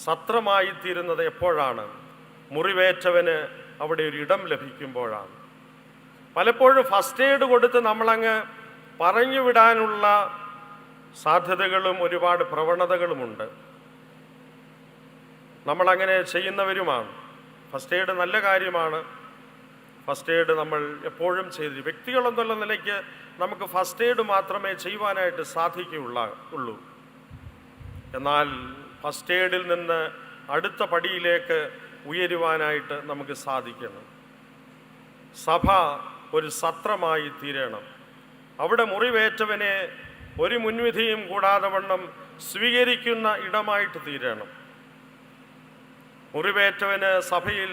Speaker 1: സത്രമായി തീരുന്നത് എപ്പോഴാണ്? മുറിവേറ്റവന് അവിടെ ഒരു ഇടം ലഭിക്കുമ്പോഴാണ്. പലപ്പോഴും ഫസ്റ്റ് എയ്ഡ് കൊടുത്ത് നമ്മളങ്ങ് പറഞ്ഞു വിടാനുള്ള സാധ്യതകളും ഒരുപാട് പ്രവണതകളുമുണ്ട്. നമ്മളങ്ങനെ ചെയ്യുന്നവരുമാണ്. ഫസ്റ്റ് എയ്ഡ് നല്ല കാര്യമാണ്. ഫസ്റ്റ് എയ്ഡ് നമ്മൾ എപ്പോഴും ചെയ്ത് വ്യക്തികളെന്നുള്ള നിലയ്ക്ക് നമുക്ക് ഫസ്റ്റ് എയ്ഡ് മാത്രമേ ചെയ്യുവാനായിട്ട് സാധിക്കുകയുള്ളൂ. എന്നാൽ ഫസ്റ്റ് എയ്ഡിൽ നിന്ന് അടുത്ത പടിയിലേക്ക് ഉയരുവാനായിട്ട് നമുക്ക് സാധിക്കണം. സഭ ഒരു സത്രമായി തീരണം. അവിടെ മുറിവേറ്റവനെ ഒരു മുൻവിധിയും കൂടാതെ വണ്ണം സ്വീകരിക്കുന്ന ഇടമായിട്ട് തീരണം. മുറിവേറ്റവന് സഭയിൽ,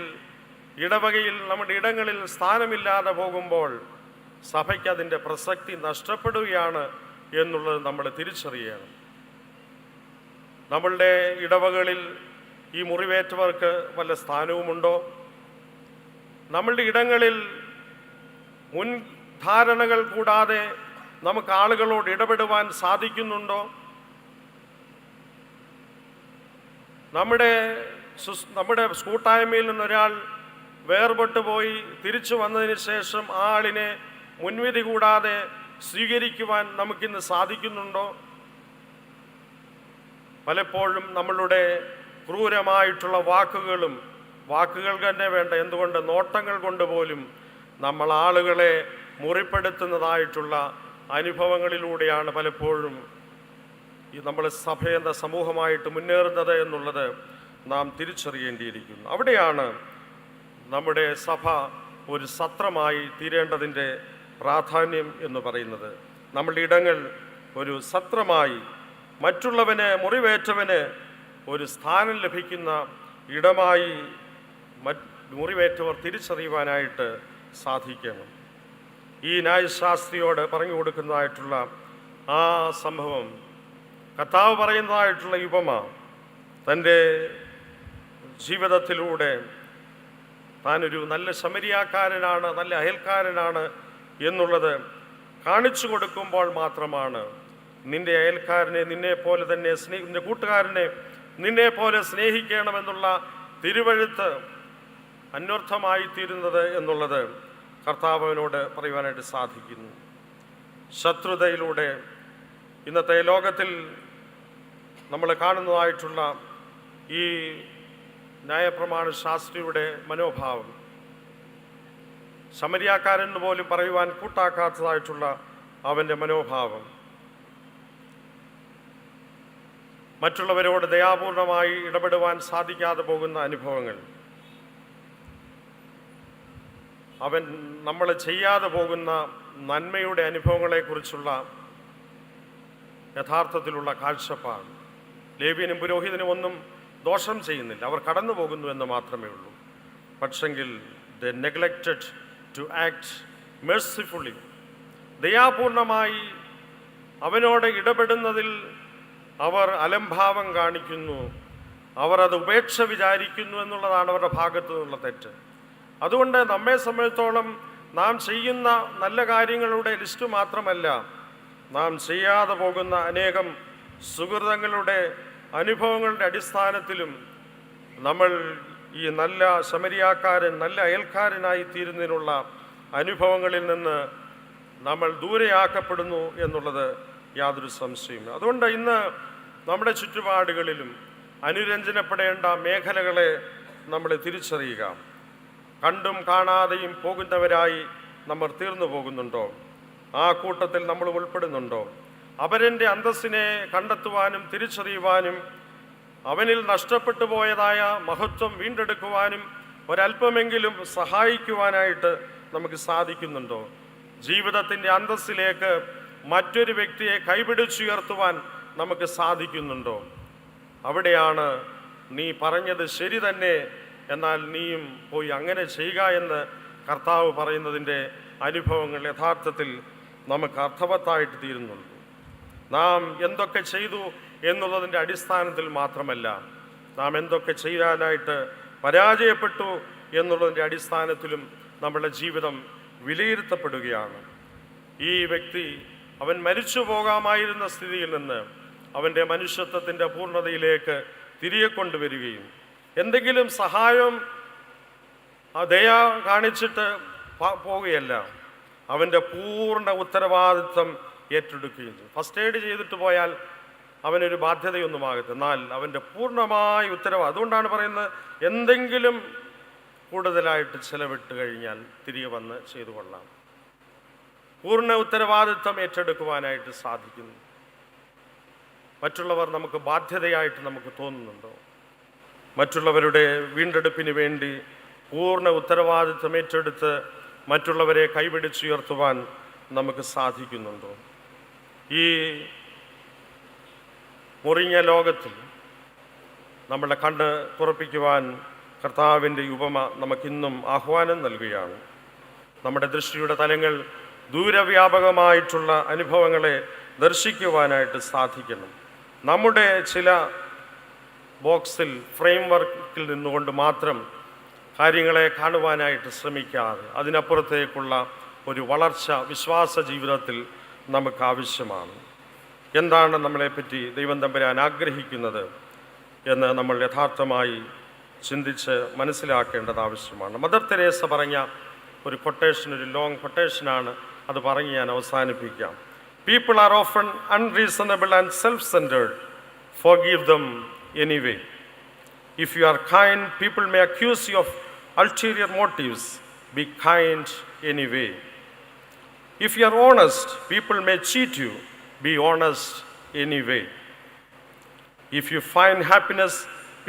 Speaker 1: ഇടവകയിൽ, നമ്മുടെ ഇടങ്ങളിൽ സ്ഥാനമില്ലാതെ പോകുമ്പോൾ സഭയ്ക്ക് അതിൻ്റെ പ്രസക്തി നഷ്ടപ്പെടുകയാണ് എന്നുള്ളത് നമ്മൾ തിരിച്ചറിയണം. നമ്മളുടെ ഇടവകളിൽ ഈ മുറിവേറ്റവർക്ക് വല്ല സ്ഥാനവുമുണ്ടോ? നമ്മളുടെ ഇടങ്ങളിൽ മുൻധാരണകൾ കൂടാതെ നമുക്ക് ആളുകളോട് ഇടപെടുവാൻ സാധിക്കുന്നുണ്ടോ? നമ്മുടെ കൂട്ടായ്മയിൽ നിന്നൊരാൾ വേർപെട്ടു പോയി തിരിച്ചു വന്നതിന് ശേഷം ആ ആളിനെ മുൻവിധി കൂടാതെ സ്വീകരിക്കുവാൻ നമുക്കിന്ന് സാധിക്കുന്നുണ്ടോ? പലപ്പോഴും നമ്മളുടെ ക്രൂരമായിട്ടുള്ള വാക്കുകൾ തന്നെ വേണ്ട, എന്തുകൊണ്ട് നോട്ടങ്ങൾ കൊണ്ട് പോലും നമ്മൾ ആളുകളെ മുറിപ്പെടുത്തുന്നതായിട്ടുള്ള അനുഭവങ്ങളിലൂടെയാണ് പലപ്പോഴും നമ്മൾ സഭയെന്ന സമൂഹമായിട്ട് മുന്നേറുന്നത് എന്നുള്ളത് നാം തിരിച്ചറിയേണ്ടിയിരിക്കുന്നു. അവിടെയാണ് നമ്മുടെ സഭ ഒരു സത്രമായി തീരേണ്ടതിൻ്റെ പ്രാധാന്യം എന്ന് പറയുന്നത്. നമ്മളുടെ ഇടങ്ങൾ ഒരു സത്രമായി, മറ്റുള്ളവന് മുറിവേറ്റവന് ഒരു സ്ഥാനം ലഭിക്കുന്ന ഇടമായി മുറിവേറ്റവർ തിരിച്ചറിയുവാനായിട്ട് സാധിക്കണം. ഈ ന്യായശാസ്ത്രിയോട് പറഞ്ഞു കൊടുക്കുന്നതായിട്ടുള്ള ആ സംഭവം, കർത്താവ് പറയുന്നതായിട്ടുള്ള ഉപമ, തൻ്റെ ജീവിതത്തിലൂടെ താനൊരു നല്ല ശമരിയാക്കാരനാണ്, നല്ല അയൽക്കാരനാണ് എന്നുള്ളത് കാണിച്ചു കൊടുക്കുമ്പോൾ മാത്രമാണ് നിന്റെ അയൽക്കാരനെ നിന്നെ പോലെ തന്നെ നിന്റെ കൂട്ടുകാരനെ നിന്നെ പോലെ സ്നേഹിക്കണമെന്നുള്ള തിരുവഴുത്ത് അന്വർത്ഥമായി തീരുന്നത് എന്നുള്ളത് കർത്താവിനോട് പറയുവാനായിട്ട് സാധിക്കുന്നു. ശത്രുതയിലൂടെ ഇന്നത്തെ ലോകത്തിൽ നമ്മൾ കാണുന്നതായിട്ടുള്ള ഈ ന്യായപ്രമാണ ശാസ്ത്രിയുടെ മനോഭാവം, ശമരിയാക്കാരെന്ന് പോലും പറയുവാൻ കൂട്ടാക്കാത്തതായിട്ടുള്ള അവൻ്റെ മനോഭാവം, മറ്റുള്ളവരോട് ദയാപൂർണമായി ഇടപെടുവാൻ സാധിക്കാതെ പോകുന്ന അനുഭവങ്ങൾ, നമ്മൾ ചെയ്യാതെ പോകുന്ന നന്മയുടെ അനുഭവങ്ങളെക്കുറിച്ചുള്ള യഥാർത്ഥത്തിലുള്ള കാഴ്ചപ്പാട്. ലേവ്യനും പുരോഹിതനും ഒന്നും ദോഷം ചെയ്യുന്നില്ല, അവർ കടന്നു പോകുന്നു എന്ന് മാത്രമേ ഉള്ളൂ. പക്ഷെങ്കിൽ ദേ നെഗ്ലക്റ്റഡ് ടു ആക്ട് മെർസിഫുള്ളി, ദയാപൂർണമായി അവനോട് ഇടപെടുന്നതിൽ അവർ അലംഭാവം കാണിക്കുന്നു, അവർ അത് ഉപേക്ഷ വിചാരിക്കുന്നു എന്നുള്ളതാണ് അവരുടെ ഭാഗത്തു നിന്നുള്ള തെറ്റ്. അതുകൊണ്ട് നമ്മെ സംബന്ധിച്ചോളം നാം ചെയ്യുന്ന നല്ല കാര്യങ്ങളുടെ ലിസ്റ്റ് മാത്രമല്ല, നാം ചെയ്യാതെ പോകുന്ന അനേകം സുഹൃതങ്ങളുടെ അനുഭവങ്ങളുടെ അടിസ്ഥാനത്തിലും നമ്മൾ ഈ നല്ല ശമരിയാക്കാരൻ, നല്ല അയൽക്കാരനായി തീരുന്നതിനുള്ള അനുഭവങ്ങളിൽ നിന്ന് നമ്മൾ ദൂരെയാക്കപ്പെടുന്നു എന്നുള്ളത് യാതൊരു സംശയവും. അതുകൊണ്ട് ഇന്ന് നമ്മുടെ ചുറ്റുപാടുകളിലും അനുരഞ്ജനപ്പെടേണ്ട മേഖലകളെ നമ്മൾ തിരിച്ചറിയുക. കണ്ടും കാണാതെയും പോകുന്നവരായി നമ്മൾ തീർന്നു പോകുന്നുണ്ടോ? ആ കൂട്ടത്തിൽ നമ്മൾ ഉൾപ്പെടുന്നുണ്ടോ? അവരൻ്റെ അന്തസ്സിനെ കണ്ടെത്തുവാനും തിരിച്ചറിയുവാനും അവനിൽ നഷ്ടപ്പെട്ടു പോയതായ മഹത്വം വീണ്ടെടുക്കുവാനും ഒരല്പമെങ്കിലും സഹായിക്കുവാനായിട്ട് നമുക്ക് സാധിക്കുന്നുണ്ടോ? ജീവിതത്തിൻ്റെ അന്തസ്സിലേക്ക് മറ്റൊരു വ്യക്തിയെ കൈപിടിച്ചുയർത്തുവാൻ നമുക്ക് സാധിക്കുന്നുണ്ടോ? അവിടെയാണ് നീ പറഞ്ഞത് ശരി തന്നെ, എന്നാൽ നീയും പോയി അങ്ങനെ ചെയ്യുക എന്ന് കർത്താവ് പറയുന്നതിൻ്റെ അനുഭവങ്ങൾ യഥാർത്ഥത്തിൽ നമുക്ക് അർത്ഥവത്തായിട്ട് തീരുന്നുണ്ട്. നാം എന്തൊക്കെ ചെയ്തു എന്നുള്ളതിൻ്റെ അടിസ്ഥാനത്തിൽ മാത്രമല്ല, നാം എന്തൊക്കെ ചെയ്യാനായിട്ട് പരാജയപ്പെട്ടു എന്നുള്ളതിൻ്റെ അടിസ്ഥാനത്തിലും നമ്മുടെ ജീവിതം വിലയിരുത്തപ്പെടുകയാണ്. ഈ വ്യക്തി അവൻ മരിച്ചു പോകാമായിരുന്ന സ്ഥിതിയിൽ നിന്ന് അവൻ്റെ മനുഷ്യത്വത്തിൻ്റെ പൂർണ്ണതയിലേക്ക് തിരികെ കൊണ്ടുവരികയും എന്തെങ്കിലും സഹായം ദയ കാണിച്ചിട്ട് പോവുകയല്ല, അവൻ്റെ പൂർണ്ണ ഉത്തരവാദിത്വം ഏറ്റെടുക്കുകയും ചെയ്യും. ഫസ്റ്റ് എയ്ഡ് ചെയ്തിട്ട് പോയാൽ അവനൊരു ബാധ്യതയൊന്നുമാകരുത്, എന്നാൽ അവൻ്റെ പൂർണ്ണമായ ഉത്തരവാദിത്വം. അതുകൊണ്ടാണ് പറയുന്നത്, എന്തെങ്കിലും കൂടുതലായിട്ട് ചിലവിട്ട് കഴിഞ്ഞാൽ തിരികെ വന്ന് ചെയ്തു കൊള്ളാം. പൂർണ്ണ ഉത്തരവാദിത്വം ഏറ്റെടുക്കുവാനായിട്ട് സാധിക്കുന്നു. മറ്റുള്ളവർ നമുക്ക് ബാധ്യതയായിട്ട് നമുക്ക് തോന്നുന്നുണ്ടോ? മറ്റുള്ളവരുടെ വീണ്ടെടുപ്പിന് വേണ്ടി പൂർണ്ണ ഉത്തരവാദിത്വം ഏറ്റെടുത്ത് മറ്റുള്ളവരെ കൈപിടിച്ചുയർത്തുവാൻ നമുക്ക് സാധിക്കുന്നുണ്ടോ? ഈ മുറിഞ്ഞ ലോകത്തിൽ നമ്മളെ കണ്ണ് തുറപ്പിക്കുവാൻ കർത്താവിൻ്റെ ഉപമ നമുക്കിന്നും ആഹ്വാനം നൽകുകയാണ്. നമ്മുടെ ദൃഷ്ടിയുടെ തലങ്ങൾ ദൂരവ്യാപകമായിട്ടുള്ള അനുഭവങ്ങളെ ദർശിക്കുവാനായിട്ട് സാധിക്കണം. നമ്മുടെ ചില ബോക്സിൽ ഫ്രെയിം വർക്കിൽ നിന്നുകൊണ്ട് മാത്രം കാര്യങ്ങളെ കാണുവാനായിട്ട് ശ്രമിക്കാതെ അതിനപ്പുറത്തേക്കുള്ള ഒരു വളർച്ച വിശ്വാസ ജീവിതത്തിൽ നമുക്ക് ആവശ്യമാണ്. എന്താണ് നമ്മളെപ്പറ്റി ദൈവം തമ്പുരാൻ ആഗ്രഹിക്കുന്നത്? എന്ന് നമ്മൾ യഥാർത്ഥമായി ചിന്തിച്ച് മനസ്സിലാക്കേണ്ടത് ആവശ്യമാണ്. മദർ തെരേസ പറഞ്ഞ ഒരു കൊട്ടേഷൻ, ഒരു ലോങ് കൊട്ടേഷനാണ്, അത് പറഞ്ഞ് ഞാൻ അവസാനിപ്പിക്കാം. People are often unreasonable and self centred, forgive them anyway. If you are kind, people may accuse you of ulterior motives. Be kind anyway. If you are honest, people may cheat you. Be honest anyway. If you find happiness,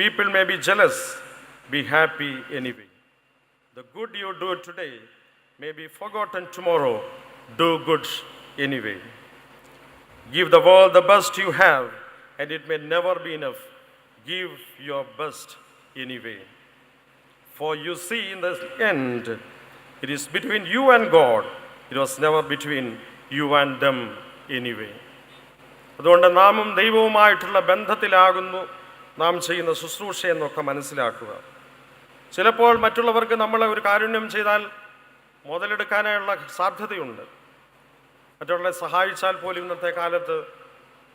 Speaker 1: people may be jealous. Be happy anyway. The good you do today may be forgotten tomorrow. Do good anyway. Give the world the best you have, and it may never be enough. Give your best anyway. For you see, in the end, it is between you and God. It was never between you and them anyway. അതുകൊണ്ട് നാമും ദൈവവുമായിട്ടുള്ള ബന്ധത്തിലാകുന്നു നാം ചെയ്യുന്ന ശുശ്രൂഷ എന്നൊക്കെ മനസ്സിലാക്കുക. ചിലപ്പോൾ മറ്റുള്ളവർക്ക് നമ്മൾ ഒരു കാരുണ്യം ചെയ്താൽ മുതലെടുക്കാനായുള്ള സാധ്യതയുണ്ട്. മറ്റുള്ളവരെ സഹായിച്ചാൽ പോലും ഇന്നത്തെ കാലത്ത്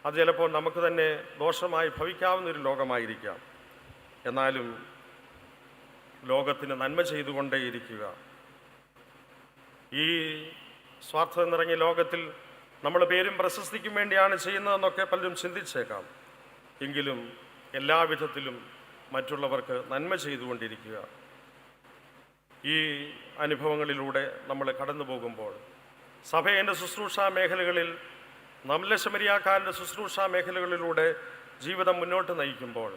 Speaker 1: അത് ചിലപ്പോൾ നമുക്ക് തന്നെ ദോഷമായി ഭവിക്കാവുന്നൊരു ലോകമായിരിക്കാം. എന്നാലും ലോകത്തിന് നന്മ ചെയ്തുകൊണ്ടേയിരിക്കുക. ഈ സ്വാർത്ഥത നിറഞ്ഞ ലോകത്തിൽ നമ്മൾ പേരും പ്രശസ്തിക്കും വേണ്ടിയാണ് ചെയ്യുന്നതെന്നൊക്കെ പലരും ചിന്തിച്ചേക്കാം. എങ്കിലും എല്ലാവിധത്തിലും മറ്റുള്ളവർക്ക് നന്മ ചെയ്തുകൊണ്ടിരിക്കുക. ഈ അനുഭവങ്ങളിലൂടെ നമ്മൾ കടന്നു പോകുമ്പോൾ സഭയുടെ ശുശ്രൂഷാ മേഖലകളിൽ, നല്ല ശമരിയാക്കാരൻ്റെ ശുശ്രൂഷാ മേഖലകളിലൂടെ ജീവിതം മുന്നോട്ട് നയിക്കുമ്പോൾ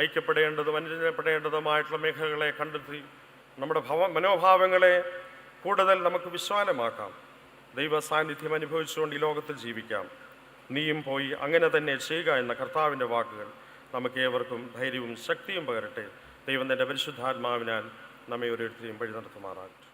Speaker 1: ഐക്യപ്പെടേണ്ടതും അനുരഞ്ജനപ്പെടേണ്ടതുമായിട്ടുള്ള മേഖലകളെ കണ്ടെത്തി നമ്മുടെ മനോഭാവങ്ങളെ കൂടുതൽ നമുക്ക് വിശാലമാക്കാം. ദൈവ സാന്നിധ്യം അനുഭവിച്ചുകൊണ്ട് ഈ ലോകത്തിൽ ജീവിക്കാം. നീയും പോയി അങ്ങനെ തന്നെ ചെയ്യുക എന്ന കർത്താവിൻ്റെ വാക്കുകൾ നമുക്ക് ഏവർക്കും ധൈര്യവും ശക്തിയും പകരട്ടെ. ദൈവം തൻ്റെ പരിശുദ്ധാത്മാവിനാൽ നമ്മെ ഓരോരുത്തരെയും വഴി നടത്തുമാറാകട്ടെ.